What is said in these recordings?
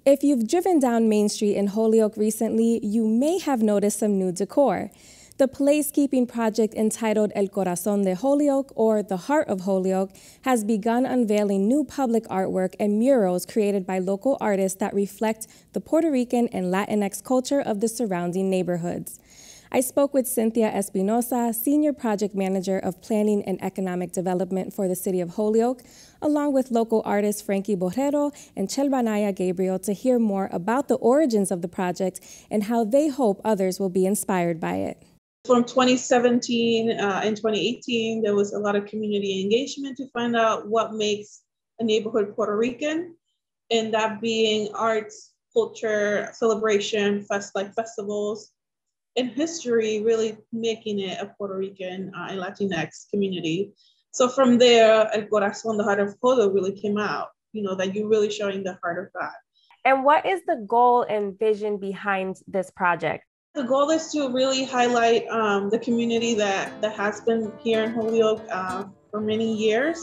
If you've driven down Main Street in Holyoke recently, you may have noticed some new decor. The placekeeping project entitled El Corazón de Holyoke, or The Heart of Holyoke, has begun unveiling new public artwork and murals created by local artists that reflect the Puerto Rican and Latinx culture of the surrounding neighborhoods. I spoke with Cynthia Espinosa, Senior Project Manager of Planning and Economic Development for the City of Holyoke, along with local artists Frankie Borrero and Chelvanaya Gabriel, to hear more about the origins of the project and how they hope others will be inspired by it. From 2017 and 2018, there was a lot of community engagement to find out what makes a neighborhood Puerto Rican, and that being arts, culture, celebration, festivals, and history, really making it a Puerto Rican and Latinx community. So from there, El Corazón, the Heart of Holyoke, really came out, that you're really showing the heart of that. And what is the goal and vision behind this project? The goal is to really highlight the community that has been here in Holyoke for many years.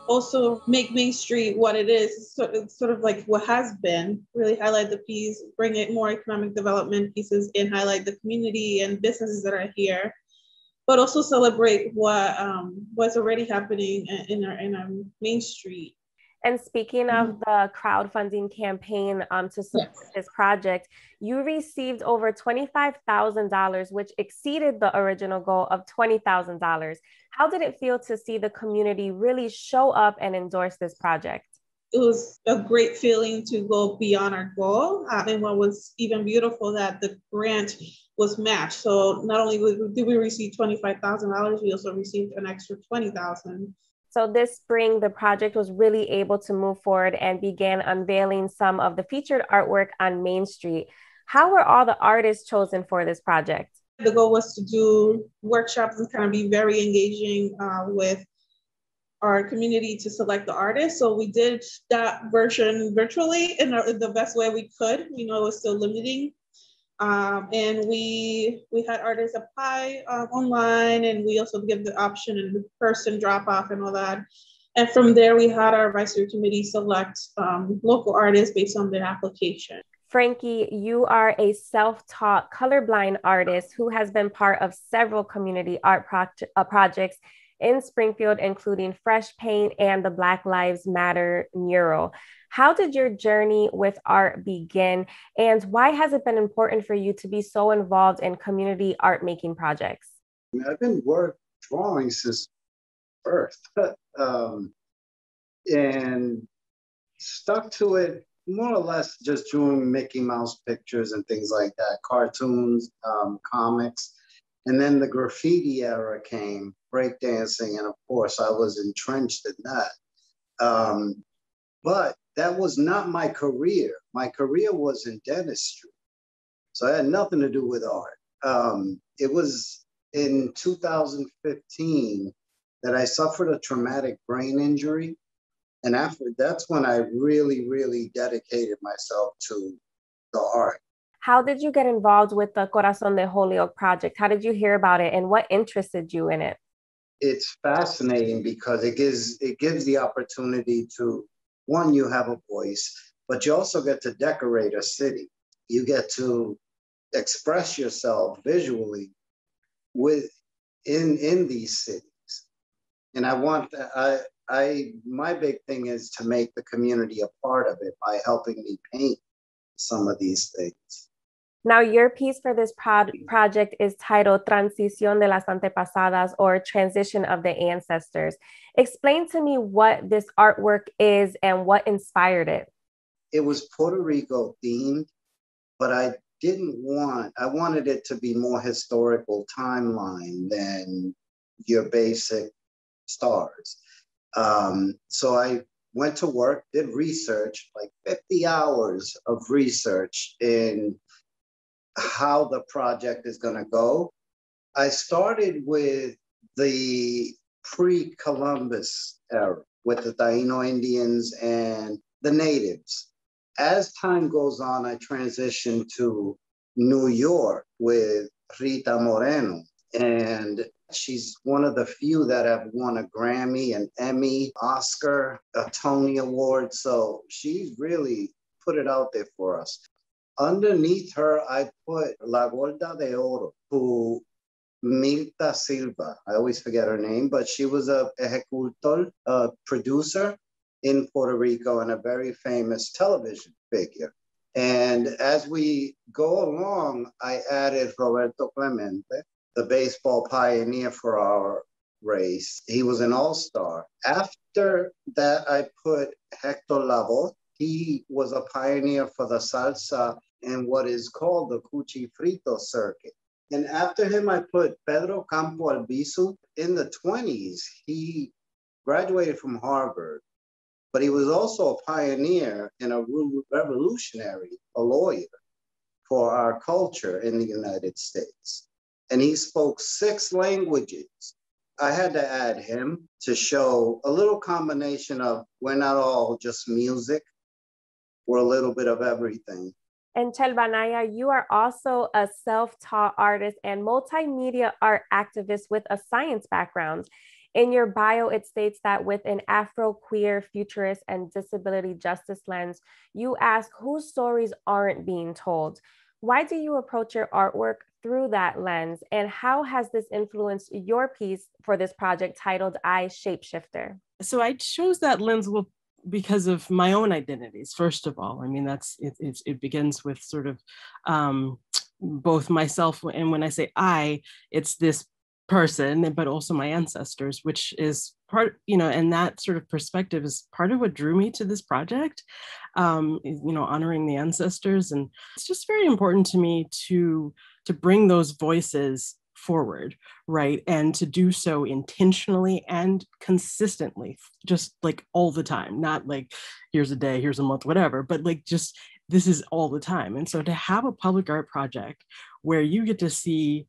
Also make Main Street what it is, sort of like what has been, really highlight the piece, bring it more economic development pieces and highlight the community and businesses that are here, but also celebrate what's already happening in our Main Street. And speaking of the crowdfunding campaign to support this project, you received over $25,000, which exceeded the original goal of $20,000. How did it feel to see the community really show up and endorse this project? It was a great feeling to go beyond our goal. And what was even beautiful, that the grant was matched. So not only did we receive $25,000, we also received an extra $20,000. So this spring, the project was really able to move forward and began unveiling some of the featured artwork on Main Street. How were all the artists chosen for this project? The goal was to do workshops and kind of be very engaging with our community to select the artists. So we did that version virtually in the best way we could. We know it was still limiting. And we had artists apply online, and we also give the option and the person drop off and all that. And from there, we had our advisory committee select local artists based on their application. Frankie, you are a self-taught colorblind artist who has been part of several community art projects in Springfield, including Fresh Paint and the Black Lives Matter mural. How did your journey with art begin, and why has it been important for you to be so involved in community art making projects? I've been drawing since birth and stuck to it more or less just drawing Mickey Mouse pictures and things like that, cartoons, comics. And then the graffiti era came, breakdancing, and of course I was entrenched in that. But that was not my career. My career was in dentistry. So it had nothing to do with art. It was in 2015 that I suffered a traumatic brain injury. And that's when I really, really dedicated myself to the art. How did you get involved with the Corazón de Holyoke project? How did you hear about it, and what interested you in it? It's fascinating because it gives the opportunity to, one, you have a voice, but you also get to decorate a city. You get to express yourself visually in these cities. And my big thing is to make the community a part of it by helping me paint some of these things. Now, your piece for this project is titled Transición de las Antepasadas, or Transition of the Ancestors. Explain to me what this artwork is and what inspired it. It was Puerto Rico themed, but I wanted it to be more historical timeline than your basic stars. So I went to work, did research, like 50 hours of research in how the project is going to go. I started with the pre-Columbus era with the Taino Indians and the natives. As time goes on, I transitioned to New York with Rita Moreno, and she's one of the few that have won a Grammy, an Emmy, Oscar, a Tony Award. So she's really put it out there for us. Underneath her, I put La Gorda de Oro, who Milta Silva. I always forget her name, but she was a ejecutor, a producer in Puerto Rico and a very famous television figure. And as we go along, I added Roberto Clemente, the baseball pioneer for our race. He was an all-star. After that, I put Hector Lavoe. He was a pioneer for the salsa and what is called the Cuchifrito circuit. And after him, I put Pedro Campo Albizu. In the 20s, he graduated from Harvard, but he was also a pioneer and a revolutionary, a lawyer for our culture in the United States. And he spoke 6 languages. I had to add him to show a little combination of we're not all just music, we're a little bit of everything. And Chelvanaya, you are also a self-taught artist and multimedia art activist with a science background. In your bio, it states that with an Afro-queer, futurist, and disability justice lens, you ask whose stories aren't being told. Why do you approach your artwork through that lens? And how has this influenced your piece for this project titled I, Shapeshifter? So I chose that lens because of my own identities, first of all. I mean, it begins with sort of both myself, and when I say I, it's this person, but also my ancestors, which is part, and that sort of perspective is part of what drew me to this project, honoring the ancestors. And it's just very important to me to bring those voices forward, right? And to do so intentionally and consistently, just like all the time, not like here's a day, here's a month, whatever, but like just this is all the time. And so to have a public art project where you get to see,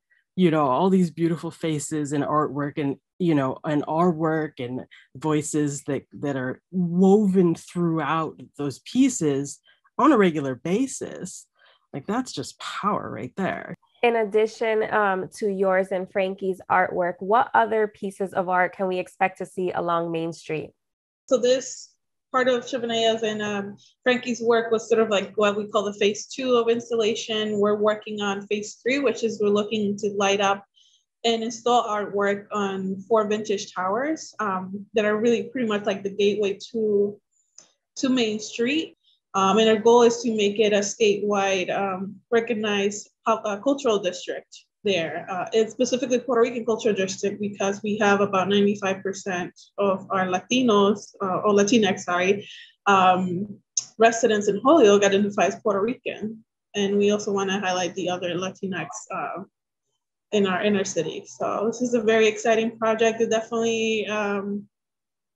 all these beautiful faces and artwork and, and our work and voices that are woven throughout those pieces on a regular basis, like that's just power right there. In addition to yours and Frankie's artwork, what other pieces of art can we expect to see along Main Street? So this part of Chelvanaya's and Frankie's work was sort of like what we call the phase 2 of installation. We're working on phase 3, which is we're looking to light up and install artwork on 4 vintage towers that are really pretty much like the gateway to Main Street. And our goal is to make it a statewide recognized cultural district there. It's specifically Puerto Rican cultural district because we have about 95% of our Latinos, or Latinx, residents in Holyoke identify as Puerto Rican. And we also want to highlight the other Latinx in our inner city. So this is a very exciting project. It definitely,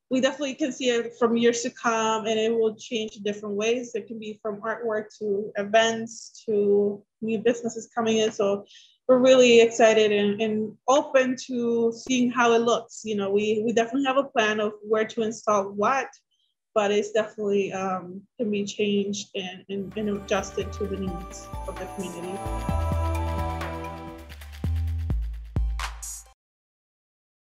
we definitely can see it from years to come, and it will change in different ways. It can be from artwork to events to new businesses coming in. So we're really excited and open to seeing how it looks. We definitely have a plan of where to install what, but it's definitely can be changed and adjusted to the needs of the community.